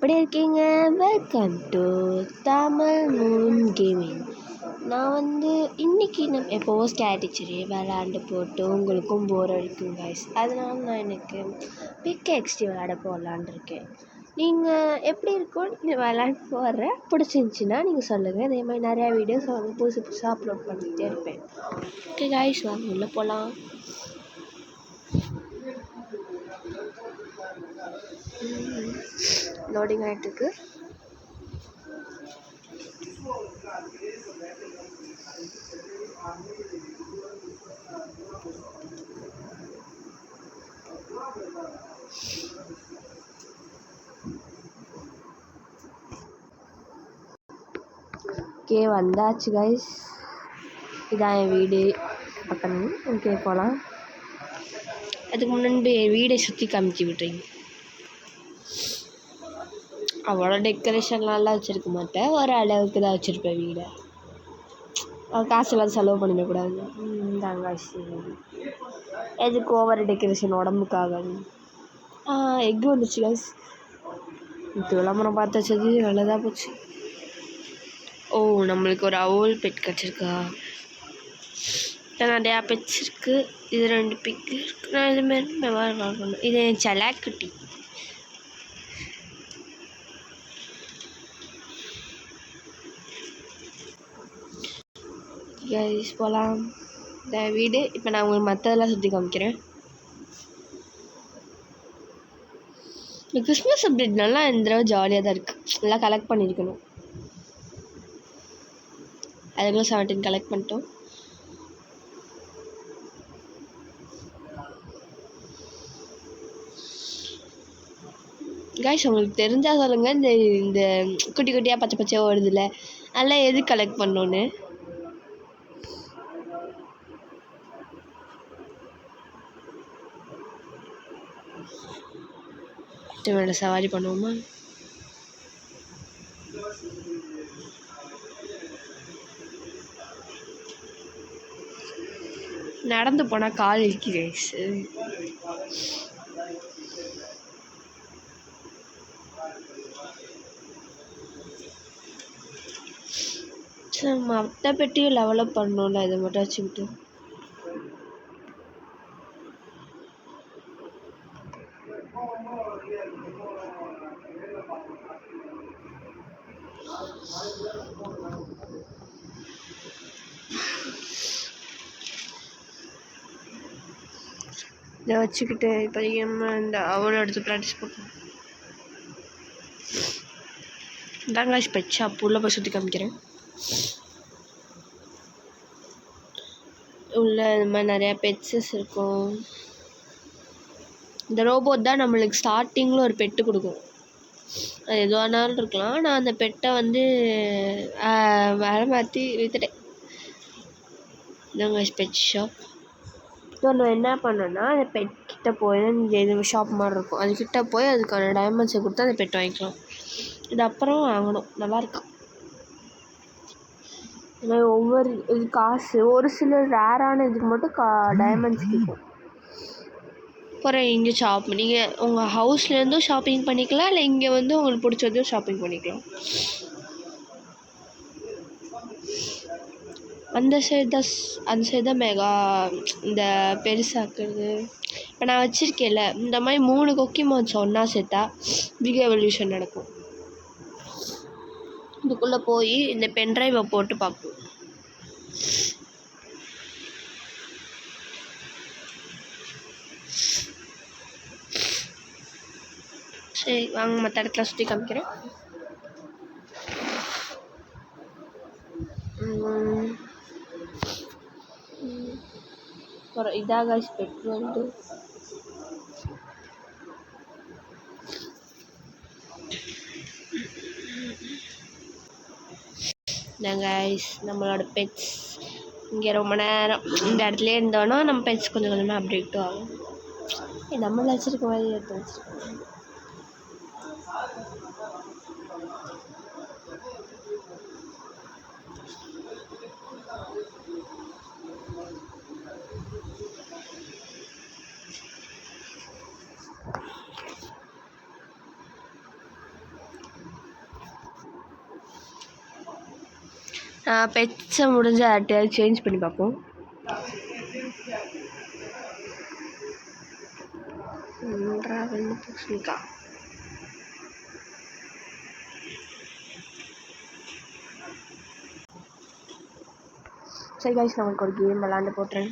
எப்படி இருக்கீங்க? Welcome to Tamil Moon gaming. நான் இன்றைக்கி எப்போவோ ஸ்ட்ராட்டஜி விளாண்டு போட்டு உங்களுக்கும் போர் அடிக்கும் கைஸ். அதனால நான் எனக்கு பிகேஎக்ஸ்டி விளாட போகலான்ருக்கேன். நீங்கள் எப்படி இருக்கும் நீங்கள் விளாண்டு போடுற பிடிச்சிருந்துச்சின்னா நீங்கள் சொல்லுங்கள். இதே மாதிரி நிறையா வீடியோஸ் புதுசு புதுசாக அப்லோட் பண்ணிகிட்டே இருப்பேன். ஓகே கைஸ், வாங்க உள்ளே போகலாம். லோடிங் ஆகிட்டுருக்கு. ஓகே, வந்தாச்சு கைஸ். இதான் என் வீடு பக்கம். ஓகே போகலாம். அதுக்கு முன்னாடி என் வீடை சுற்றி காமிச்சு விட்றீங்க. அவ்வளோ டெக்கரேஷன்லாம் வச்சுருக்க மாட்டேன், ஒரு அளவுக்கு தான் வச்சுருப்பேன் வீடை. காசெல்லாம் செலவு பண்ணிடக்கூடாது. தாங்க எதுக்கு ஓவர் டெக்கரேஷன் உடம்புக்காக. எக்கு வந்துச்சு கைஸ். இது விளம்பரம் பார்த்து வச்சது நல்லதாக போச்சு. ஓ, நம்மளுக்கு ஒரு அவுல் பெட் கிடச்சிருக்கா. நிறையா பெட்ஸ் இருக்குது. இது 2 பிக்கு இருக்குது. நான் இதுமாரி மெவார் வாங்கணும். இது என் செலாக்குட்டி. கைஸ் போகலாம். இந்த வீடு இப்போ நான் உங்களுக்கு மற்றதெல்லாம் சுற்றி காமிக்கிறேன். இந்த கிறிஸ்மஸ் அப்டேட் நல்லா இந்த தடவை ஜாலியாக தான் இருக்குது. நல்லா கலெக்ட் பண்ணியிருக்கணும். அதுக்குள்ள 17 கலெக்ட் பண்ணிட்டோம். கைஸ், உங்களுக்கு தெரிஞ்சால் சொல்லுங்கள். இந்த குட்டி குட்டியாக பச்சை பச்சையாக ஓடுதில்ல, அதெல்லாம் எது கலெக்ட் பண்ணோன்னு. மேலே சவாரி பண்ணுவோமா? நடந்து போனால் கால் இருக்கு கைஸ். மற்ற பெட்டியும் லெவலப் பண்ணணும்ல, இதை மட்டும் வச்சுக்கிட்டு. இதை வச்சுக்கிட்டு இப்போ இந்த அவளை எடுத்து ப்ராக்டிஸ் பண்ணுறோம். இதாங்க பெட் ஷாப். உள்ளே போய் சுற்றி காமிக்கிறேன். உள்ள இந்த மாதிரி நிறையா பெட்ஸஸ் இருக்கும். இந்த ரோபோட் தான் நம்மளுக்கு ஸ்டார்டிங்கில் ஒரு பெட்டு கொடுக்கும். அது எதுவானாலும் இருக்கலாம். நான் அந்த பெட்டை வேலை மாற்றி விற்றுட்டேன். இதாங்க பெட் ஷாப். ஸோ நான் என்ன பண்ணேன்னா, அந்த பெட் கிட்ட போய் இது ஷாப் மாதிரி இருக்கும், அதுக்கிட்ட போய் அதுக்கான டைமண்ட்ஸை கொடுத்து அந்த பெட் வாங்கிக்கலாம். இது அப்புறம் வாங்கணும். நல்லாயிருக்கும். இது மாதிரி ஒவ்வொரு இது காசு, ஒரு சில ரேரான இதுக்கு மட்டும் டைமண்ட்ஸ் கேட்கும். அப்புறம் இங்கே நீங்கள் உங்கள் ஹவுஸ்லேருந்தும் ஷாப்பிங் பண்ணிக்கலாம், இல்லை இங்கே உங்களுக்கு பிடிச்சதும் ஷாப்பிங் பண்ணிக்கலாம். அந்த சைடு தான் மெகா இந்த பெருசாக்குறது. இப்போ நான் வச்சுருக்கேன்ல, இந்த மாதிரி 3 கொக்கிமான்ஸ் ஒன்றா சேர்த்தா பிக் எவல்யூஷன் நடக்கும். இதுக்குள்ளே போய் இந்த பென்ட்ரைவை போட்டு பார்ப்போம். சரி வாங்க, மற்ற இடத்துல சுற்றி காமிக்கிறேன். அப்புறம் இதாக பெட்ரோல். கைஸ், நம்மளோட பெட்ஸ் இங்கே ரொம்ப நேரம் இந்த இடத்துல இருந்தோன்னா நம்ம பெட்ஸ் கொஞ்சம் கொஞ்சமாக அப்டேட்டும் ஆகும். நம்மள வச்சுருக்க மாதிரி எடுத்து வச்சுருக்கோம். பெட்ஸை முடிஞ்ச யார்ட்டையாவது சேஞ்ச் பண்ணி பார்ப்போம். பூசணிக்கா சரி கைஸ், நான் உங்களுக்கு ஒரு கேம் விளாண்டு போட்டுறேன்.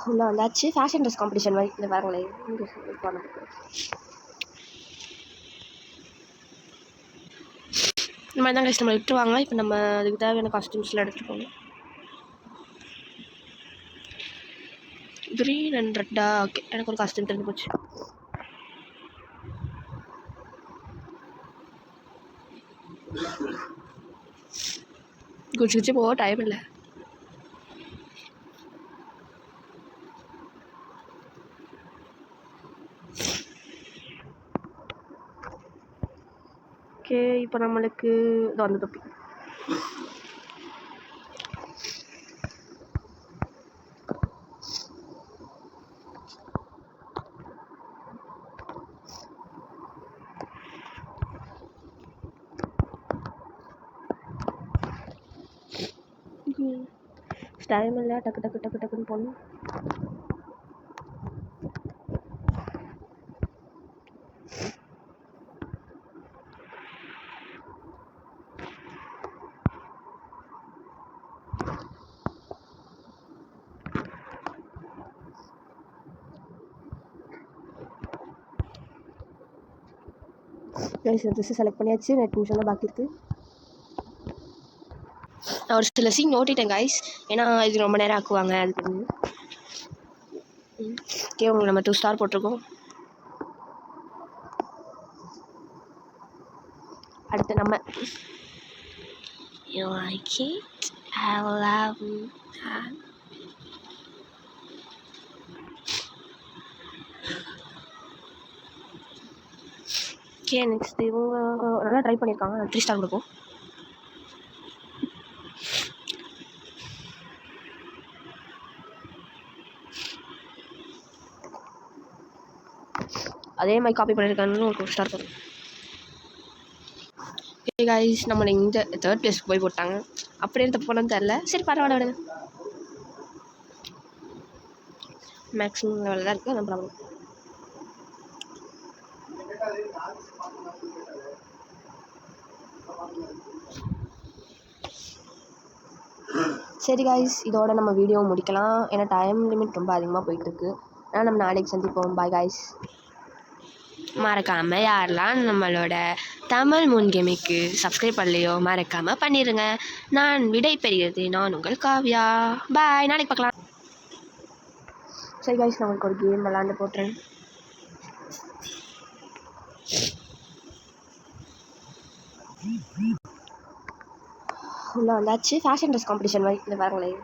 உள்ளே வந்தாச்சு. ஃபேஷன் ட்ரெஸ் காம்படிஷன் மாதிரி இந்த பாருங்களேன். இந்த மாதிரி தான் கைஸ் நம்ம விட்டுருவாங்க. இப்போ நம்ம அதுக்கு தேவையான காஸ்டியூம்ஸ்லாம் எடுத்துகிட்டு போகணும். க்ரீன் அண்ட் ரெட்டா? ஓகே, எனக்கு ஒரு காஸ்டியூம் தெரிஞ்சு போச்சு. குச்சி குச்சி போக டைம் இல்லை. ஓகே, இப்போ நம்மளுக்கு இது வந்து தொப்பி. டைம் இல்லை, டக்கு டக்கு டக்கு டக்குன்னு போகணும். ட்ரெஸ்ஸு செலக்ட் பண்ணியாச்சு. 8 நிமிஷம் தான் பாக்கி இருக்குது. நான் ஒரு சில சீன் ஓட்டிட்டேன் கைஸ், ஏன்னா இது ரொம்ப நேரம் ஆக்குவாங்க அதுக்கு. ஓகே, உங்களுக்கு நம்ம 2 ஸ்டார் போட்டிருக்கோம். அடுத்து நம்ம You like it? I love that. Okay, next இவங்க நல்லா ட்ரை பண்ணியிருக்காங்க. 3 ஸ்டார் கொடுப்போம். அதே மாதிரி காப்பி பண்ணியிருக்காங்கன்னு ஒரு 2 ஸ்டார் தரும். ஓகே கைஸ், நம்மளை இந்த 3rd பிளேஸ்க்கு போய் போட்டாங்க. அப்படியே தப்பு பண்ணணும்னு தெரில. சரி, பரவாயில்ல விடுங்க. மேக்ஸிமம் லெவலில் தான் இருக்குது, நம்ம ப்ராப்ளம். சரி கைஸ், இதோட நம்ம வீடியோ முடிக்கலாம். ஏன்னா டைம் லிமிட் ரொம்ப அதிகமாக போயிட்டுருக்கு. ஆனால் நம்ம நாளைக்கு சந்திப்போம். Bye guys. மறக்காமல் யாரெல்லாம் நம்மளோட தமிழ் மூன் கேமிங்க்கு சப்ஸ்கிரைப் பண்ணலையோ மறக்காமல் பண்ணிடுங்க. நான் விடை பெறுகிறது. நான் உங்கள் காவ்யா. பாய், நாளைக்கு பார்க்கலாம். சரி கைஸ், நான் உங்களுக்கு ஒரு கேம் விளாண்டு போட்டுறேன். உள்ளே வந்தாச்சு. ஃபேஷன் ட்ரெஸ் காம்படிஷன் மாதிரி இந்த பாருங்களேன்.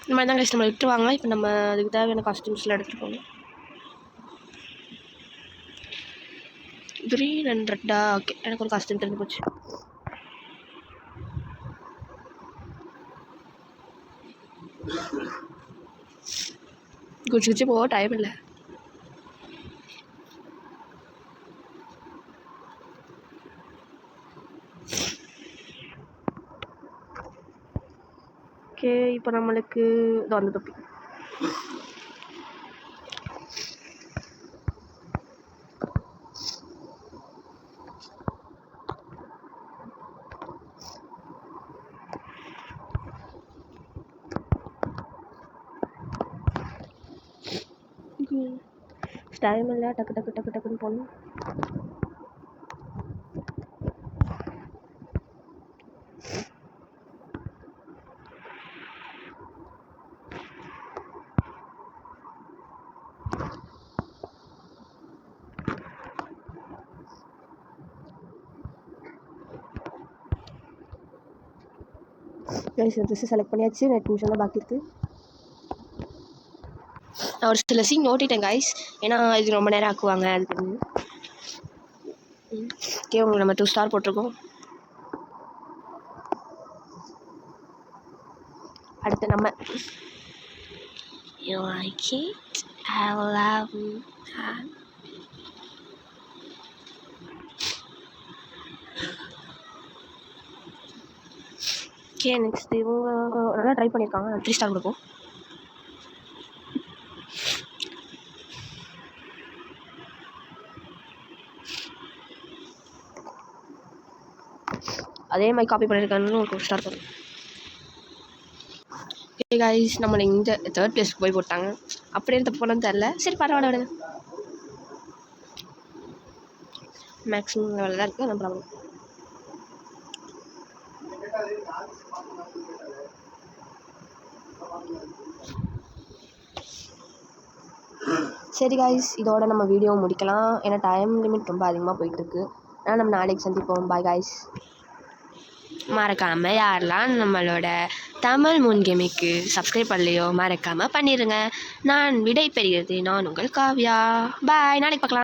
இந்த மாதிரி தான் கைஸ் நம்ம விட்டுருவாங்க. இப்போ நம்ம அதுக்கு தேவையான காஸ்டியூம்ஸ்லாம் எடுத்துகிட்டு போகணும். க்ரீன் அண்ட் ரெட்டா? ஓகே, எனக்கு ஒரு காஸ்டியூம் தெரிஞ்சு போச்சு. குச்சி குச்சி போக டைம் இல்லை. ஓகே, இப்போ நம்மளுக்கு இது வந்து தொப்பி. டைம் இல்லை, டக்கு டக்கு டக்கு டக்குன்னு போகணும். ட்ரெஸ்ஸு செலக்ட் பண்ணியாச்சு. 8 நிமிஷம் தான் பாக்கி இருக்குது. நான் ஒரு சில சீன் ஓட்டிட்டேன் கைஸ், ஏன்னா இது ரொம்ப நேரம் ஆக்குவாங்க அதுக்கு. ஓகே, உங்களுக்கு நம்ம 2 ஸ்டார் போட்டிருக்கோம். அடுத்து நம்ம You like it? I love that. Okay, next இவங்க நல்லா ட்ரை பண்ணியிருக்காங்க. 3 ஸ்டார் கொடுப்போம். அதே மாதிரி காப்பி பண்ணியிருக்காங்கன்னு ஒரு ஸ்டார் தரும். ஓகே கைஸ், நம்மளை இந்த 3rd பிளேஸ்க்கு போய் போட்டாங்க. அப்படியே தப்பு பண்ணணும்னு தெரில. சரி, பரவாயில்ல விடுங்க. மேக்ஸிமம் லெவலில் தான் இருக்குது. நம்ம ப்ராப்ளம். சரி கைஸ், இதோட நம்ம வீடியோ முடிக்கலாம். ஏன்னா டைம் லிமிட் ரொம்ப அதிகமாக போயிட்டுருக்கு. ஆனால் நம்ம நாளைக்கு சந்திப்போம். Bye guys. மறக்காமல் யாரெல்லாம் நம்மளோட தமிழ் மூன் கேமிங்க்கு சப்ஸ்கிரைப் பண்ணலையோ மறக்காமல் பண்ணிடுங்க. நான் விடை பெறுகிறது. நான் உங்கள் காவ்யா. பாய். நாளைக்கு பார்க்கலாம்.